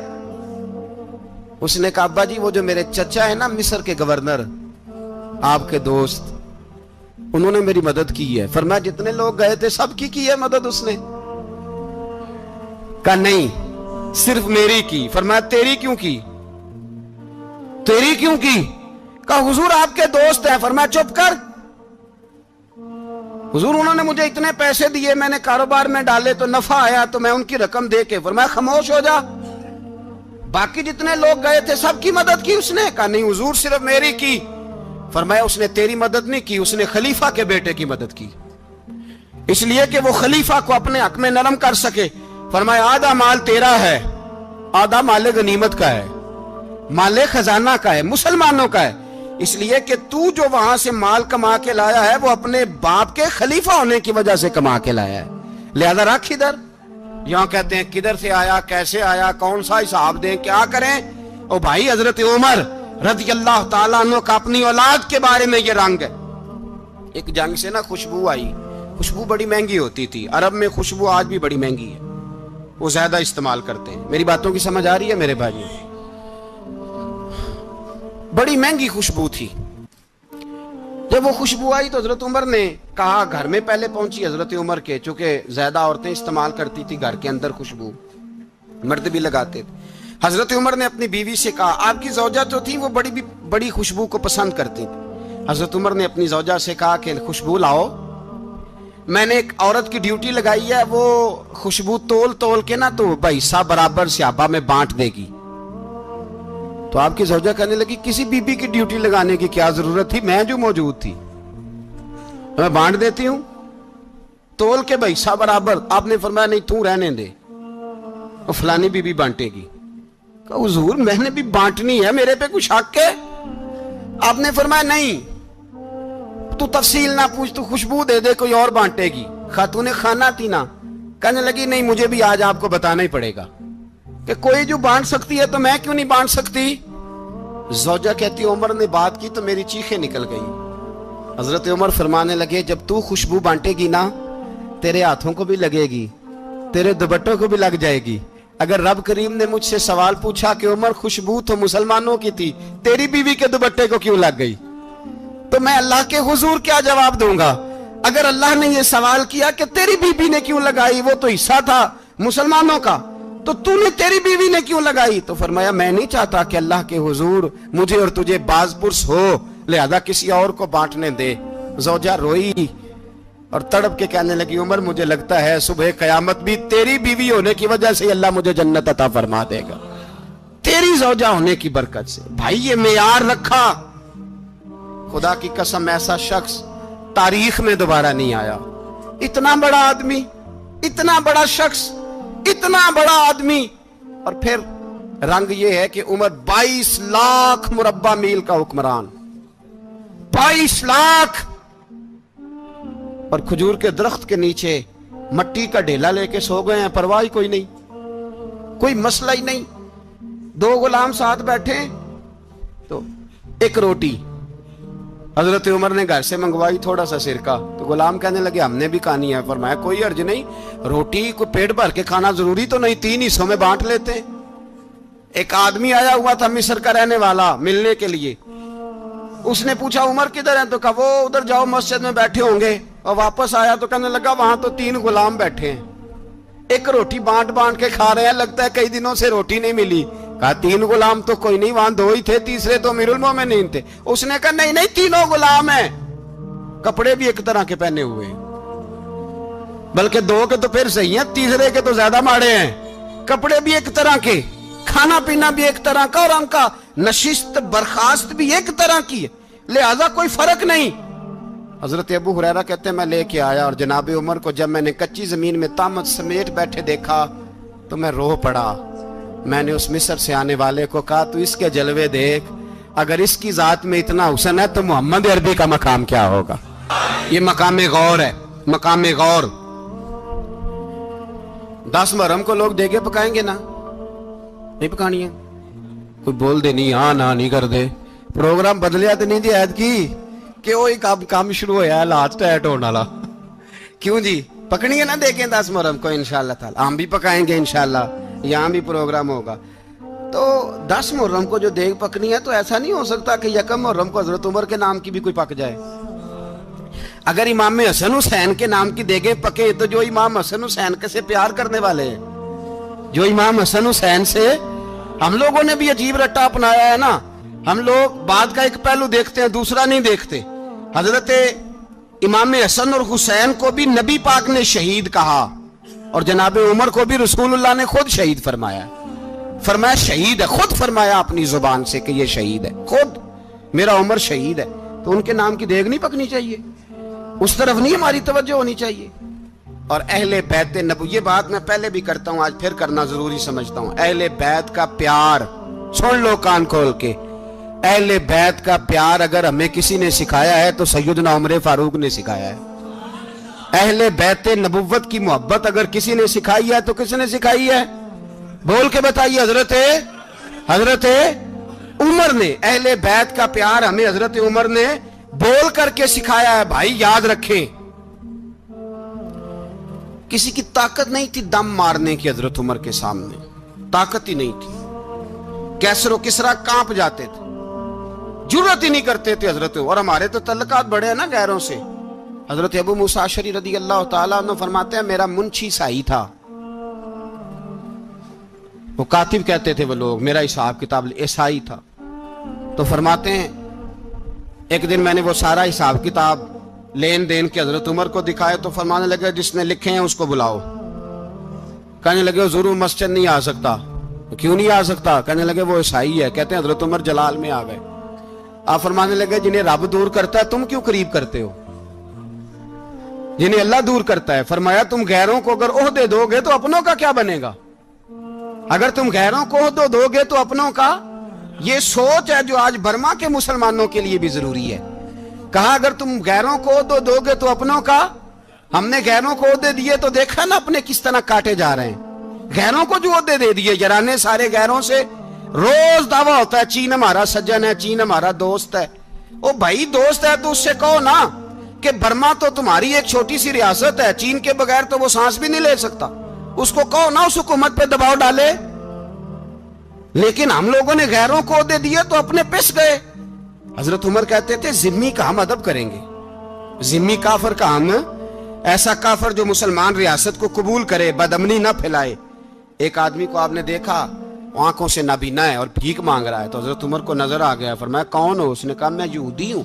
اس نے کہا ابا جی وہ جو میرے چچا ہے نا مصر کے گورنر، آپ کے دوست، انہوں نے میری مدد کی ہے۔ فرمایا جتنے لوگ گئے تھے سب کی ہے مدد اس نے؟ کہا نہیں صرف میری کی۔ فرمایا تیری کیوں کی؟ تیری کیوں کی؟ کہا حضور آپ کے دوست ہیں۔ فرمایا چپ کر، حضور انہوں نے مجھے اتنے پیسے دیے، میں نے کاروبار میں ڈالے تو نفع آیا تو میں ان کی رقم دے کے۔ فرمایا خاموش ہو جا، باقی جتنے لوگ گئے تھے سب کی مدد کی اس نے؟ کہا نہیں حضور صرف میری کی۔ فرمایا اس نے تیری مدد نہیں کی، اس نے خلیفہ کے بیٹے کی مدد کی، اس لیے کہ وہ خلیفہ کو اپنے حق میں نرم کر سکے۔ فرمایا آدھا مال تیرا ہے، آدھا مال غنیمت کا ہے، مال خزانہ کا ہے، مسلمانوں کا ہے، اس لیے کہ تو جو وہاں سے مال کما کے لایا ہے وہ اپنے باپ کے خلیفہ ہونے کی وجہ سے کما کے لایا ہے، لہذا رکھ ادھر۔ یہاں کہتے ہیں کدھر سے آیا، کیسے آیا، کون سا حساب دیں، کیا کریں؟ او بھائی حضرت عمر رضی اللہ تعالیٰ عنہ کا اپنی اولاد کے بارے میں یہ رنگ ہے۔ ایک جنگ سے نا خوشبو آئی، خوشبو بڑی مہنگی ہوتی تھی، عرب میں خوشبو آج بھی بڑی مہنگی ہے، وہ زیادہ استعمال کرتے ہیں۔ میری باتوں کی سمجھ آ رہی ہے میرے بھائی؟ بڑی مہنگی خوشبو تھی۔ جب وہ خوشبو آئی تو حضرت عمر نے کہا، گھر میں پہلے پہنچی حضرت عمر کے، چونکہ زیادہ عورتیں استعمال کرتی تھی گھر کے اندر خوشبو، مرد بھی لگاتے تھے۔ حضرت عمر نے اپنی بیوی سے کہا، آپ کی زوجہ جو تھی وہ بڑی خوشبو کو پسند کرتی تھی۔ حضرت عمر نے اپنی زوجہ سے کہا کہ خوشبو لاؤ، میں نے ایک عورت کی ڈیوٹی لگائی ہے، وہ خوشبو تول کے نا تو حصہ برابر صحابہ میں بانٹ دے گی۔ تو آپ کی زوجہ کہنے لگی، کسی بی بی کی ڈیوٹی لگانے کی کیا ضرورت تھی، میں جو موجود تھی میں بانٹ دیتی ہوں تول کے حصہ برابر۔ آپ نے فرمایا نہیں تو رہنے دے، وہ فلانی بی بی بانٹے گی۔ کہا حضور میں نے بھی بانٹنی ہے، میرے پہ کچھ حق ہے؟ آپ نے فرمایا نہیں، تو تفصیل نہ پوچھ، تو خوشبو دے دے، کوئی اور بانٹے گی۔ خاتون خانہ تھی نا، کہنے لگی نہیں مجھے بھی آج آپ کو بتانا ہی پڑے گا کہ کوئی جو بانٹ سکتی ہے تو میں کیوں نہیں بانٹ سکتی؟ زوجہ کہتی عمر نے بات کی تو میری چیخیں نکل گئی۔ حضرت عمر فرمانے لگے، جب تو خوشبو بانٹے گی نا تیرے ہاتھوں کو بھی لگے گی، تیرے دوپٹوں کو بھی لگ جائے گی۔ اگر رب کریم نے مجھ سے سوال پوچھا کہ عمر خوشبو تو مسلمانوں کی تھی، تیری بیوی کے دوپٹے کو کیوں لگ گئی، تو میں اللہ کے حضور کیا جواب دوں گا؟ اگر اللہ نے یہ سوال کیا کہ تیری بیوی نے کیوں لگائی، وہ تو حصہ تھا مسلمانوں کا، تو نے تیری بیوی نے کیوں لگائی؟ تو فرمایا میں نہیں چاہتا کہ اللہ کے حضور مجھے اور تجھے باز پرس ہو، لہذا کسی اور کو بانٹنے دے۔ زوجہ روئی اور تڑپ کے کہنے لگی، عمر مجھے لگتا ہے صبح قیامت بھی تیری بیوی ہونے کی وجہ سے اللہ مجھے جنت عطا فرما دے گا، تیری زوجہ ہونے کی برکت سے۔ بھائی یہ معیار رکھا، خدا کی قسم ایسا شخص تاریخ میں دوبارہ نہیں آیا۔ اتنا بڑا آدمی، اتنا بڑا شخص، اتنا بڑا آدمی، اور پھر رنگ یہ ہے کہ عمر 22 لاکھ مربع میل کا حکمران، 22 لاکھ، اور کھجور کے درخت کے نیچے مٹی کا ڈھیلا لے کے سو گئے ہیں، پرواہ کوئی نہیں، کوئی مسئلہ ہی نہیں۔ 2 غلام ساتھ بیٹھے تو ایک روٹی حضرت عمر نے گھر سے منگوائی، تھوڑا سا سرکہ، تو غلام کہنے لگے ہم نے بھی کھانی ہے۔ فرمایا کوئی حرج نہیں، روٹی کو پیٹ بھر کے کھانا ضروری تو نہیں، 3 حصوں میں بانٹ لیتے ہیں۔ ایک آدمی آیا ہوا تھا مصر کا رہنے والا ملنے کے لیے، اس نے پوچھا عمر کدھر ہیں، تو کہا وہ ادھر جاؤ مسجد میں بیٹھے ہوں گے، اور واپس آیا تو کہنے لگا وہاں تو 3 غلام بیٹھے ہیں، ایک روٹی بانٹ کے کھا رہے ہیں، لگتا ہے کئی دنوں سے روٹی نہیں ملی۔ کہا 3 غلام تو کوئی نہیں، وہاں 2 ہی تھے، تیسرے تو امیر المومنین تھے۔ اس نے کہا نہیں 3 غلام ہیں، کپڑے بھی ایک طرح کے پہنے ہوئے ہیں، بلکہ 2 کے تو پھر صحیح ہیں، تیسرے کے تو زیادہ ماڑے ہیں، کپڑے بھی ایک طرح کے، کھانا پینا بھی ایک طرح کا، اور ان کا نشست برخاست بھی ایک طرح کی ہے، لہذا کوئی فرق نہیں۔ حضرت ابو ہریرہ کہتے ہیں میں لے کے آیا، اور جناب عمر کو جب میں نے کچی زمین میں تامت سمیٹ بیٹھے دیکھا تو میں رو پڑا۔ میں نے اس مصر سے آنے والے کو کہا تو اس کے جلوے دیکھ، اگر اس کی ذات میں اتنا حسن ہے تو محمد عربی کا مقام کیا ہوگا؟ یہ مقام غور ہے، مقام غور۔ 10 محرم کو لوگ دیگے پکائیں گے نا، نہیں پکانی ہے، کوئی بول دے نہیں، ہاں نہ نہیں کر دے، پروگرام بدلیا تو نہیں دی عید کی کہ وہی کام شروع ہویا ہے، لاسٹ ایٹ ہونے والا، کیوں جی پکنی ہے نا دیکھیں 10 محرم کو انشاءاللہ تعالی، ہم بھی پکائیں گے انشاءاللہ، یہاں بھی پروگرام ہوگا۔ تو 10 محرم کو جو دیگ پکنی ہے تو ایسا نہیں ہو سکتا کہ 1 محرم کو حضرت عمر کے نام کی بھی کوئی پک جائے۔ اگر امام حسن حسین کے نام کی دیگیں پکے تو جو امام حسن حسین سے پیار کرنے والے ہیں، جو امام حسن حسین سے، ہم لوگوں نے بھی عجیب رٹا اپنایا ہے نا، ہم لوگ بات کا ایک پہلو دیکھتے ہیں دوسرا نہیں دیکھتے۔ حضرت امام حسن اور حسین کو بھی نبی پاک نے شہید کہا، اور جناب عمر کو بھی رسول اللہ نے خود شہید فرمایا، فرمایا شہید ہے، خود فرمایا اپنی زبان سے کہ یہ شہید ہے، خود میرا عمر شہید ہے۔ تو ان کے نام کی دیگ نہیں پکنی چاہیے؟ اس طرف نہیں ہماری توجہ ہونی چاہیے؟ اور اہل بیت نبوی، یہ بات میں پہلے بھی کرتا ہوں، آج پھر کرنا ضروری سمجھتا ہوں، اہل بیت کا پیار سن لو کان کھول کے، اہل بیت کا پیار اگر ہمیں کسی نے سکھایا ہے تو سیدنا عمر فاروق نے سکھایا ہے۔ اہل بیت نبوت کی محبت اگر کسی نے سکھائی ہے تو کس نے سکھائی ہے؟ بول کے بتائیے۔ حضرت عمر نے اہل بیت کا پیار ہمیں حضرت عمر نے بول کر کے سکھایا ہے۔ بھائی یاد رکھیں، کسی کی طاقت نہیں تھی دم مارنے کی حضرت عمر کے سامنے، طاقت ہی نہیں تھی۔ کیسر و کسرا کانپ جاتے تھے، جرأت ہی نہیں کرتے تھے حضرت۔ اور ہمارے تو تعلقات بڑے ہیں نا غیروں سے۔ حضرت ابو موسیٰ اشعری رضی اللہ تعالیٰ عنہ فرماتے ہیں میرا منشی عیسائی تھا، وہ کاتب کہتے تھے وہ لوگ، میرا حساب کتاب عیسائی تھا۔ تو فرماتے ہیں ایک دن میں نے وہ سارا حساب کتاب لین دین کے حضرت عمر کو دکھائے تو فرمانے لگے جس نے لکھے ہیں اس کو بلاؤ۔ کہنے لگے ضرور مسجد نہیں آ سکتا۔ کیوں نہیں آ سکتا؟ کہنے لگے وہ عیسائی ہے۔ کہتے ہیں حضرت عمر جلال میں آ گئے۔ آپ فرمانے لگے جنہیں رب دور کرتا ہے تم کیوں قریب کرتے ہو؟ جنہیں اللہ دور کرتا ہے۔ فرمایا تم غیروں کو اگر عہدے دو گے تو اپنوں کا کیا بنے گا؟ اگر تم غیروں کو عہدے دو گے تو اپنوں کا۔ یہ سوچ ہے جو آج برما کے مسلمانوں کے لیے بھی ضروری ہے۔ کہا اگر تم غیروں کو عہدے دو گے تو اپنوں کا۔ ہم نے غیروں کو عہدے دیے تو دیکھا نا اپنے کس طرح کاٹے جا رہے ہیں۔ غیروں کو جو عہدے دے دیے یارانے سارے غیروں سے، روز دعویٰ ہوتا ہے چین ہمارا سجن ہے، چین ہمارا دوست ہے۔ او بھائی دوست ہے تو اس سے کہو نا کہ برما تو تمہاری ایک چھوٹی سی ریاست ہے، چین کے بغیر تو وہ سانس بھی نہیں لے سکتا۔ اس کو کہو نا اس حکومت پہ دباؤ ڈالے۔ لیکن ہم لوگوں نے غیروں کو عہدے دیے تو اپنے پس گئے۔ حضرت عمر کہتے تھے ذمی کا ہم ادب کریں گے، ذمی کافر کا ہم، ایسا کافر جو مسلمان ریاست کو قبول کرے، بدامنی نہ پھیلائے۔ ایک آدمی کو آپ نے دیکھا آنکھوں سے نابینا ہے اور بھیک مانگ رہا ہے، تو حضرت عمر کو نظر آ گیا۔ فرمایا کون ہو؟ اس نے کہا میں یہودی ہوں۔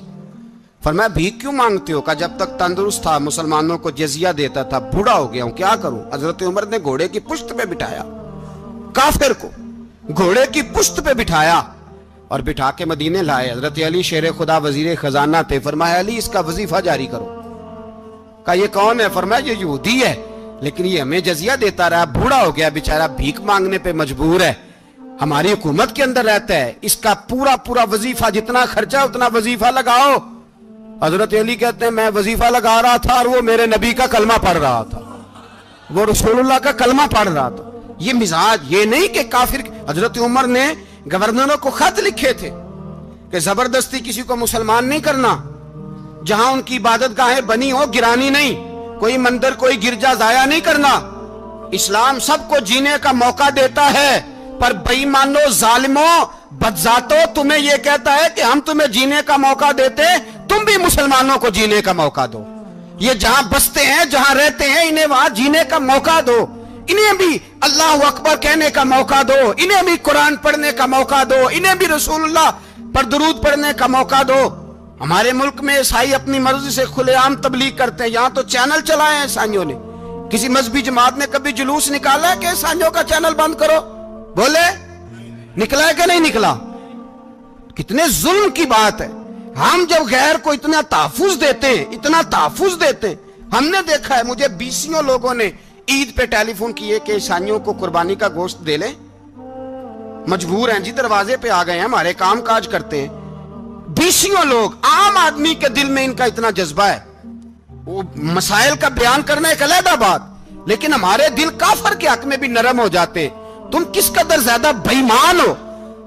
فرمایا بھیک کیوں مانگتے ہو؟ کہا جب تک تندرست تھا مسلمانوں کو جزیہ دیتا تھا، بوڑھا ہو گیا ہوں کیا کروں؟ حضرت عمر نے گھوڑے کی پشت پہ بٹھایا، کافر کو گھوڑے کی پشت پہ بٹھایا اور بٹھا کے مدینے لائے۔ حضرت علی شیر خدا وزیر خزانہ تھے۔ فرمایا علی اس کا وظیفہ جاری کرو۔ کہا یہ کون ہے؟ فرمایا یہ یہودی ہے لیکن یہ ہمیں جزیہ دیتا رہا، بوڑھا ہو گیا بیچارہ، بھیک مانگنے پہ مجبور ہے، ہماری حکومت کے اندر رہتا ہے، اس کا پورا وظیفہ جتنا خرچہ اتنا وظیفہ لگاؤ۔ حضرت علی کہتے ہیں میں وظیفہ لگا رہا تھا اور وہ میرے نبی کا کلمہ پڑھ رہا تھا، وہ رسول اللہ کا کلمہ پڑھ رہا تھا۔ یہ مزاج، یہ نہیں کہ کافر۔ حضرت عمر نے گورنروں کو خط لکھے تھے کہ زبردستی کسی کو مسلمان نہیں کرنا، جہاں ان کی عبادت گاہیں بنی ہو گرانی نہیں، کوئی مندر کوئی گرجا ضائع نہیں کرنا۔ اسلام سب کو جینے کا موقع دیتا ہے، پر بے ایمانو ظالموں بدذاتو تمہیں یہ کہتا ہے کہ ہم تمہیں جینے کا موقع دیتے، تم بھی مسلمانوں کو جینے کا موقع دو۔ یہ جہاں بستے ہیں جہاں رہتے ہیں انہیں وہاں جینے کا موقع دو، انہیں بھی اللہ اکبر کہنے کا موقع دو، انہیں بھی قرآن پڑھنے کا موقع دو، انہیں بھی رسول اللہ پر درود پڑھنے کا موقع دو۔ ہمارے ملک میں عیسائی اپنی مرضی سے کھلے عام تبلیغ کرتے ہیں، یہاں تو چینل چلائے ہیں عیسائیوں نے۔ کسی مذہبی جماعت نے کبھی جلوس نکالا ہے کہ عیسائیوں کا چینل بند کرو؟ بولے نکلا ہے کہ نہیں نکلا؟ کتنے ظلم کی بات ہے۔ ہم جب غیر کو اتنا تحفظ دیتے ہیں، اتنا تحفظ دیتے ہیں، ہم نے دیکھا ہے مجھے بیسیوں لوگوں نے عید پہ ٹیلی فون کیے کہ عیسائیوں کو قربانی کا گوشت دے لیں، مجبور ہیں جی، دروازے پہ آ گئے ہیں، ہمارے کام کاج کرتے ہیں۔ بیسیوں لوگ، عام آدمی کے دل میں ان کا اتنا جذبہ ہے، وہ مسائل کا بیان کرنا ایک علیحدہ بات، لیکن ہمارے دل کافر کے حق میں بھی نرم ہو جاتے ہیں۔ تم کس قدر زیادہ بے ایمان ہو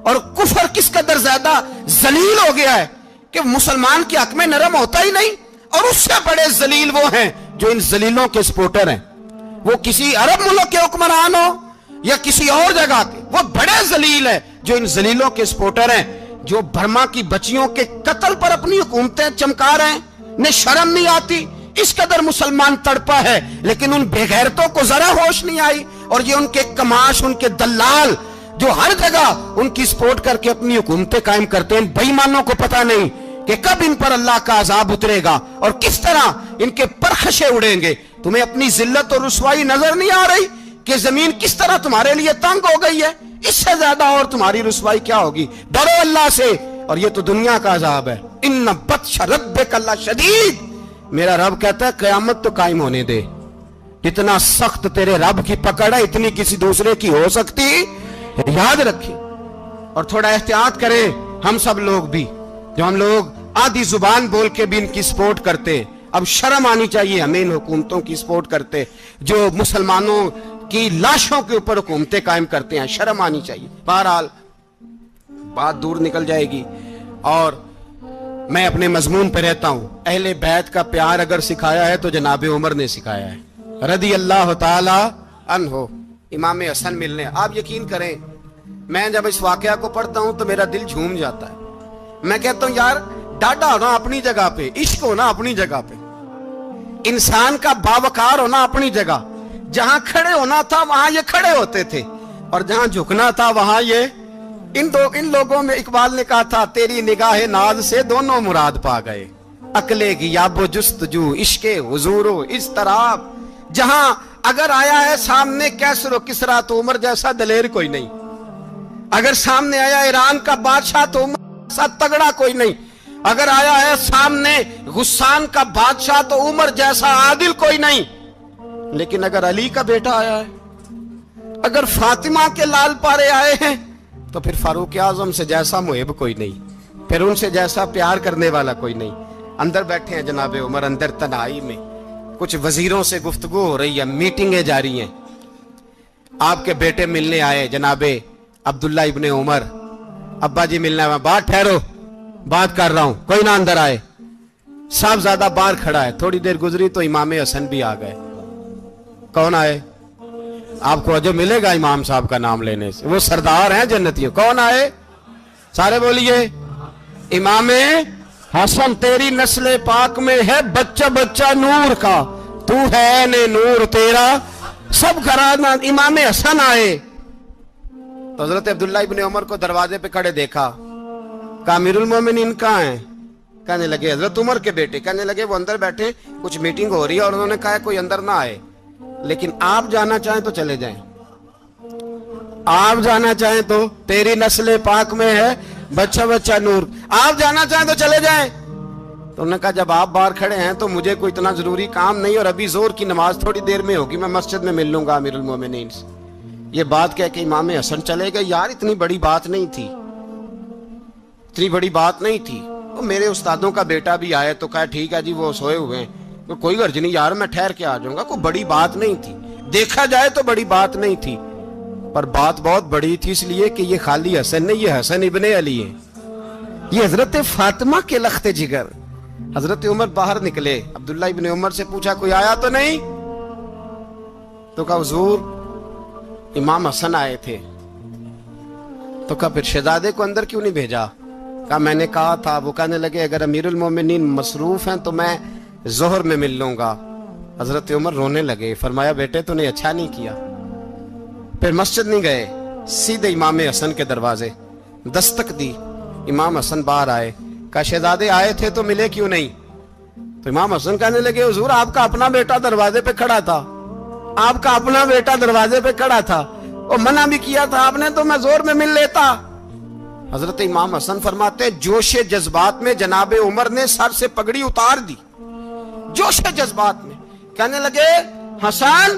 اور کفر کس قدر زیادہ ذلیل ہو گیا ہے کہ مسلمان کے حق میں نرم ہوتا ہی نہیں۔ اور اس سے بڑے ذلیل وہ ہیں جو ان ذلیلوں کے سپورٹر ہیں، وہ کسی عرب ملک کے حکمران ہو یا کسی اور جگہ کے، وہ بڑے ذلیل ہیں جو ان ذلیلوں کے سپورٹر ہیں، جو برما کی بچیوں کے قتل پر اپنی حکومتیں چمکا رہے ہیں، انہیں شرم نہیں آتی۔ اس قدر مسلمان تڑپا ہے لیکن ان بے غیرتوں کو ذرا ہوش نہیں آئی، اور یہ ان کے کماش، ان کے دلال جو ہر جگہ ان کی سپورٹ کر کے اپنی حکومتیں قائم کرتے ہیں، بے ایمانوں کو پتہ نہیں کہ کب ان پر اللہ کا عذاب اترے گا اور کس طرح ان کے پرخشے اڑیں گے۔ تمہیں اپنی ذلت اور رسوائی نظر نہیں آ رہی کہ زمین کس طرح تمہارے لیے تنگ ہو گئی ہے؟ اس سے زیادہ اور تمہاری رسوائی کیا ہوگی؟ ڈرو اللہ سے، اور یہ تو دنیا کا عذاب ہے. ان بطش ربک لشدید. میرا رب کہتا ہے قیامت تو قائم ہونے دے. اتنا سخت تیرے رب کی پکڑ ہے اتنی کسی دوسرے کی ہو سکتی؟ یاد رکھیں اور تھوڑا احتیاط کریں. ہم سب لوگ بھی جو ہم لوگ آدھی زبان بول کے بھی ان کی سپورٹ کرتے ہیں, اب شرم آنی چاہیے ہمیں ان حکومتوں کی سپورٹ کرتے جو مسلمانوں کی لاشوں کے اوپر حکومتیں قائم کرتے ہیں. شرم آنی چاہیے. بہرحال بات دور نکل جائے گی اور میں اپنے مضمون پہ رہتا ہوں. اہل بیت کا پیار اگر سکھایا ہے تو جناب عمر نے سکھایا ہے رضی اللہ تعالی عنہ. امام حسن ملنے, آپ یقین کریں میں جب اس واقعہ کو پڑھتا ہوں تو میرا دل جھوم جاتا ہے. میں کہتا ہوں یار ڈاڈا ہونا اپنی جگہ پہ, عشق ہونا اپنی جگہ پہ, انسان کا باوقار ہونا اپنی جگہ. جہاں کھڑے ہونا تھا وہاں یہ کھڑے ہوتے تھے اور جہاں جھکنا تھا وہاں یہ ان لوگوں میں اقبال نے کہا تھا تیری نگاہ ناز سے دونوں مراد پا گئے. عقل غیاب و جستجو, عشق حضور و اضطراب. جہاں اگر آیا ہے سامنے کیسر و کسرا تو عمر جیسا دلیر کوئی نہیں. اگر سامنے آیا ایران کا بادشاہ تو عمر جیسا تگڑا کوئی نہیں. اگر آیا ہے سامنے غسان کا بادشاہ تو عمر جیسا عادل کوئی نہیں. لیکن اگر علی کا بیٹا آیا ہے, اگر فاطمہ کے لال پارے آئے ہیں تو پھر فاروق اعظم سے جیسا محب کوئی نہیں, پھر ان سے جیسا پیار کرنے والا کوئی نہیں. اندر بیٹھے ہیں جناب عمر, اندر تنہائی میں کچھ وزیروں سے گفتگو ہو رہی ہے, میٹنگیں جاری ہیں. آپ کے بیٹے ملنے آئے جناب عبداللہ ابن عمر. ابا جی ملنا ہے. بات ٹھہرو, بات کر رہا ہوں, کوئی نہ اندر آئے. صاحب زیادہ باہر کھڑا ہے. تھوڑی دیر گزری تو امام حسن بھی آ گئے. کون آئے؟ آپ کو جو ملے گا امام صاحب کا نام لینے سے, وہ سردار ہیں جنتیوں. کون آئے؟ سارے بولیے. امام حسن تیری نسل پاک میں ہے بچہ بچہ نور کا, تو ہے نے نور تیرا سب گھرانہ. امام حسن آئے تو حضرت عبداللہ ابن عمر کو دروازے پہ کھڑے دیکھا. کہا امیر المومنین کہاں ہیں؟ کہنے لگے حضرت عمر کے بیٹے. کہنے لگے وہ اندر بیٹھے, کچھ میٹنگ ہو رہی ہے اور انہوں نے کہا کوئی اندر نہ آئے, لیکن آپ جانا چاہیں تو چلے جائیں. آپ جانا چاہیں تو تیری نسل پاک میں ہے بچہ بچہ نور, آپ جانا چاہیں تو چلے جائیں. تو انہوں نے کہا جب آپ باہر کھڑے ہیں تو مجھے کوئی اتنا ضروری کام نہیں, اور ابھی زور کی نماز تھوڑی دیر میں ہوگی, میں مسجد میں مل لوں گا امیر المومنین سے. یہ بات کہہ کہ امام حسن چلے گئے. یار اتنی بڑی بات نہیں تھی, اتنی بڑی بات نہیں تھی. وہ میرے استادوں کا بیٹا بھی آئے تو کہا ٹھیک ہے جی وہ سوئے ہوئے ہیں, کوئی غرض نہیں یار میں ٹھہر کے آ جاؤں گا. کوئی بڑی بات نہیں تھی, دیکھا جائے تو بڑی بات نہیں تھی, پر بات بہت بڑی تھی اس لیے کہ یہ خالی حسن نہیں, یہ حسن ابن علی ہے, یہ حضرت فاطمہ کے لخت جگر. حضرت عمر باہر نکلے. عبداللہ ابن عمر سے پوچھا کوئی آیا تو نہیں؟ تو کہا حضور امام حسن آئے تھے. تو کہا پھر شہزادے کو اندر کیوں نہیں بھیجا؟ کہا میں نے کہا تھا. وہ کہنے لگے اگر امیر المومنین مصروف ہیں تو میں ظہر میں مل لوں گا. حضرت عمر رونے لگے. فرمایا بیٹے تو نے اچھا نہیں کیا. پھر مسجد نہیں گئے, سیدھے امام حسن کے دروازے دستک دی. امام حسن باہر آئے. کہا شہزادے آئے تھے تو ملے کیوں نہیں؟ تو امام حسن کہنے لگے حضور آپ کا اپنا بیٹا دروازے پہ کھڑا تھا, آپ کا اپنا بیٹا دروازے پہ کھڑا تھا, اور منع بھی کیا تھا آپ نے تو میں زور میں مل لیتا. حضرت امام حسن فرماتے جوش جذبات میں جناب عمر نے سر سے پگڑی اتار دی. جوش جذبات میں کہنے لگے حسن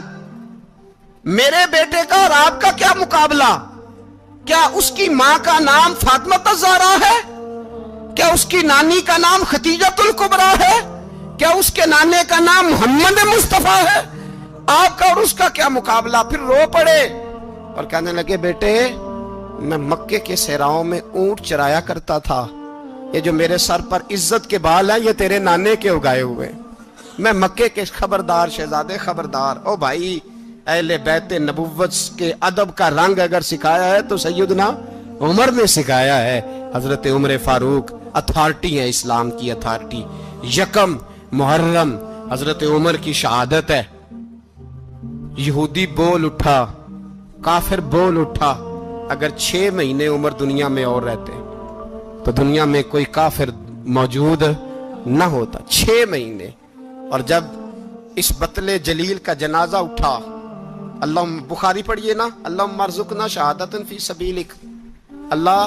میرے بیٹے کا اور آپ کا کیا مقابلہ؟ کیا اس کی ماں کا نام فاطمہ الزہرا ہے؟ کیا اس کی نانی کا نام ختیجۃ الکبریٰ ہے؟ کیا اس کے نانے کا نام محمد مصطفیٰ ہے؟ آپ کا اور اس کا کیا مقابلہ؟ پھر رو پڑے اور کہنے لگے بیٹے میں مکے کے صحراؤں میں اونٹ چرایا کرتا تھا, یہ جو میرے سر پر عزت کے بال ہیں یہ تیرے نانے کے اگائے ہوئے. میں مکے کے خبردار شہزادے خبردار. او بھائی اہل بیت نبوت کے ادب کا رنگ اگر سکھایا ہے تو سیدنا عمر نے سکھایا ہے. حضرت عمر فاروق اتھارٹی ہے, اسلام کی اتھارٹی. یکم محرم حضرت عمر کی شہادت ہے. یہودی بول اٹھا, کافر بول اٹھا. اگر 6 مہینے عمر دنیا میں اور رہتے تو دنیا میں کوئی کافر موجود نہ ہوتا. 6 مہینے. اور جب اس بطل جلیل کا جنازہ اٹھا, اللہ بخاری پڑھیے نا, اللہم ارزقنا شہادتا فی سبیلک, اللہ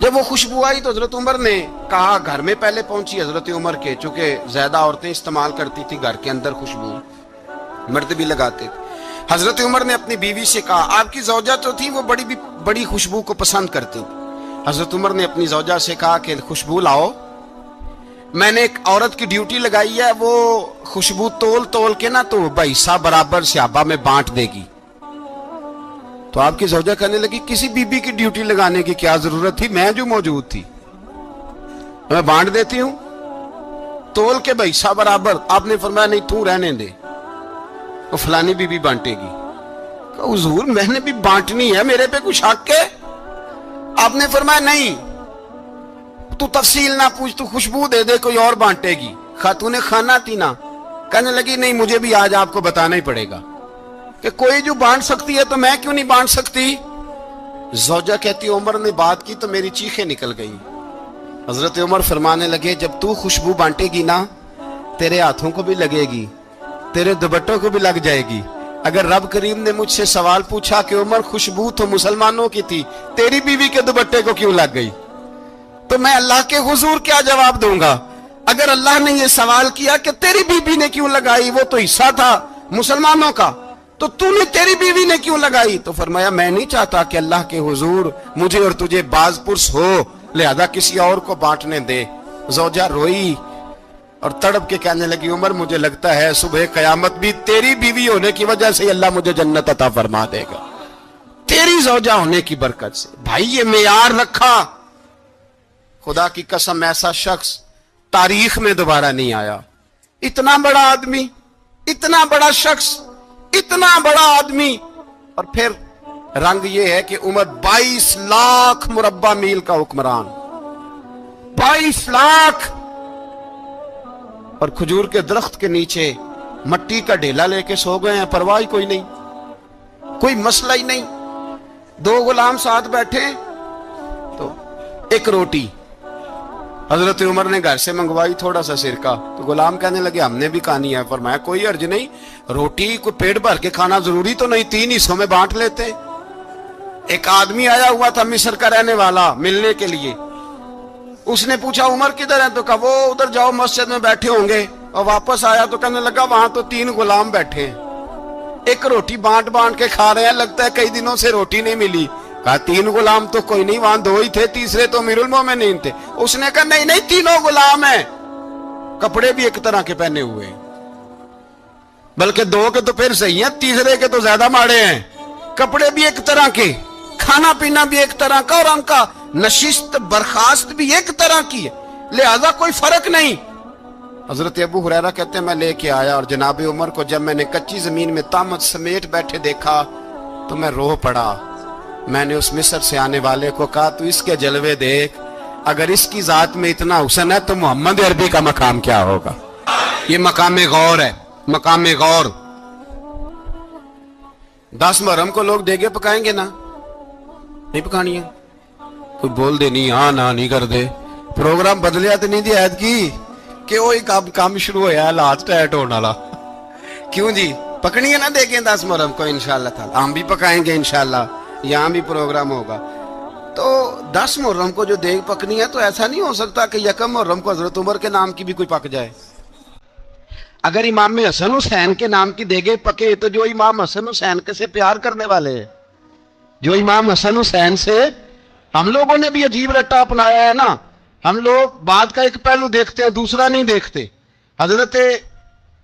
جب وہ خوشبو آئی تو حضرت عمر نے کہا، گھر میں پہلے پہنچی حضرت عمر کے، چونکہ زیادہ عورتیں استعمال کرتی تھی گھر کے اندر خوشبو، مرد بھی لگاتے تھے۔ حضرت عمر نے اپنی بیوی سے کہا، آپ کی زوجہ تو تھی وہ بڑی خوشبو کو پسند کرتی تھی۔ حضرت عمر نے اپنی زوجہ سے کہا کہ خوشبو لاؤ، میں نے ایک عورت کی ڈیوٹی لگائی ہے، وہ خوشبو تول کے نا تو حصہ برابر صحابہ میں بانٹ دے گی۔ تو آپ کی زوجہ کہنے لگی، کسی بی بی کی ڈیوٹی لگانے کی کیا ضرورت تھی، میں جو موجود تھی میں بانٹ دیتی ہوں تول کے حصہ برابر۔ آپ نے فرمایا نہیں، تو رہنے دے، وہ فلانی بی بی بانٹے گی۔ کہا حضور میں نے بھی بانٹنی ہے، میرے پہ کچھ حق ہے؟ آپ نے فرمایا نہیں، تو تفصیل نہ پوچھ، تو خوشبو دے دے، کوئی اور بانٹے گی۔ خاتون خانہ تھی نا، کہنے لگی نہیں، مجھے بھی آج آپ کو بتانا ہی پڑے گا کہ کوئی جو بانٹ سکتی ہے تو میں کیوں نہیں بانٹ سکتی؟ زوجہ کہتی عمر نے بات کی تو میری چیخیں نکل گئی۔ حضرت عمر فرمانے لگے، جب تو خوشبو بانٹے گی نا، تیرے ہاتھوں کو بھی لگے گی، تیرے دوپٹوں کو بھی لگ جائے گی۔ اگر رب کریم نے مجھ سے سوال پوچھا کہ عمر خوشبو تو مسلمانوں کی تھی، تیری بیوی کے دوپٹے کو کیوں لگ گئی، تو میں اللہ کے حضور کیا جواب دوں گا؟ اگر اللہ نے یہ سوال کیا کہ تیری بیوی نے کیوں لگائی، وہ تو حصہ تھا مسلمانوں کا، تو نے تیری بیوی نے کیوں لگائی؟ تو فرمایا میں نہیں چاہتا کہ اللہ کے حضور مجھے اور تجھے باز پرس ہو، لہذا کسی اور کو بانٹنے دے۔ زوجہ روئی اور تڑپ کے کہنے لگی، عمر مجھے لگتا ہے صبح قیامت بھی تیری بیوی ہونے کی وجہ سے اللہ مجھے جنت عطا فرما دے گا، تیری زوجہ ہونے کی برکت سے۔ بھائی یہ معیار رکھا، خدا کی قسم ایسا شخص تاریخ میں دوبارہ نہیں آیا۔ اتنا بڑا آدمی، اتنا بڑا شخص، اتنا بڑا آدمی، اور پھر رنگ یہ ہے کہ عمر 22 لاکھ مربع میل کا حکمران، 22 لاکھ، اور کھجور کے درخت کے نیچے مٹی کا ڈھیلا لے کے سو گئے ہیں، پرواہ کوئی نہیں، کوئی مسئلہ ہی نہیں۔ 2 غلام ساتھ بیٹھے تو ایک روٹی حضرت عمر نے گھر سے منگوائی، تھوڑا سا سرکہ، تو غلام کہنے لگے ہم نے بھی کھانی ہے۔ فرمایا کوئی حرج نہیں، روٹی کو پیٹ بھر کے کھانا ضروری تو نہیں، 3 حصوں میں بانٹ لیتے۔ ایک آدمی آیا ہوا تھا مصر کا رہنے والا ملنے کے لیے، اس نے پوچھا عمر کدھر ہے، تو کہا وہ ادھر جاؤ مسجد میں بیٹھے ہوں گے، اور واپس آیا تو کہنے لگا وہاں تو 3 غلام بیٹھے ہیں، ایک روٹی بانٹ کے کھا رہے ہیں، لگتا ہے کئی دنوں سے روٹی نہیں ملی۔ کہا 3 غلام تو کوئی نہیں، وہاں 2 ہی تھے، تیسرے تو امیر المومنین تھے۔ اس نے کہا نہیں 3 غلام ہیں، کپڑے بھی ایک طرح کے پہنے ہوئے، بلکہ 2 کے تو پھر صحیح ہیں، تیسرے کے تو زیادہ ماڑے ہیں، کپڑے بھی ایک طرح کے، کھانا پینا بھی ایک طرح کا، اور ان کا نشست برخاست بھی ایک طرح کی ہے، لہذا کوئی فرق نہیں۔ حضرت ابو ہریرہ کہتے ہیں میں لے کے آیا، اور جناب عمر کو جب میں نے کچی زمین میں تامت سمیٹ بیٹھے دیکھا تو میں رو پڑا۔ میں نے اس مصر سے آنے والے کو کہا تو اس کے جلوے دیکھ، اگر اس کی ذات میں اتنا حسن ہے تو محمد عربی کا مقام کیا ہوگا؟ یہ مقام غور ہے، مقام غور۔ 10 محرم کو لوگ دیگے پکائیں گے نا، نہیں پکانی ہے، کوئی بول دے نہیں، ہاں نہ نہیں کر دے، پروگرام بدلیا تو نہیں دی عید کی کہ وہی کام شروع ہوا ہے، لاسٹ ٹائٹ ہونے والا، کیوں جی پکنی ہے نا دیکھیں 10 محرم کو انشاءاللہ تعالی، ہم بھی پکائیں گے انشاءاللہ، یہاں بھی پروگرام ہوگا۔ تو 10 محرم کو جو دیگ پکنی ہے تو ایسا نہیں ہو سکتا کہ 1 محرم کو حضرت عمر کے نام کی بھی کوئی پک جائے۔ اگر امام حسن حسین کے نام کی دیگیں پکے تو جو امام حسن حسین سے پیار کرنے والے ہیں، جو امام حسن حسین سے، ہم لوگوں نے بھی عجیب رٹا اپنایا ہے نا، ہم لوگ بات کا ایک پہلو دیکھتے ہیں دوسرا نہیں دیکھتے۔ حضرت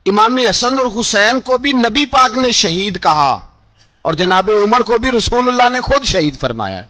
امام حسن اور حسین کو بھی نبی پاک نے شہید کہا، اور جناب عمر کو بھی رسول اللہ نے خود شہید فرمایا ہے۔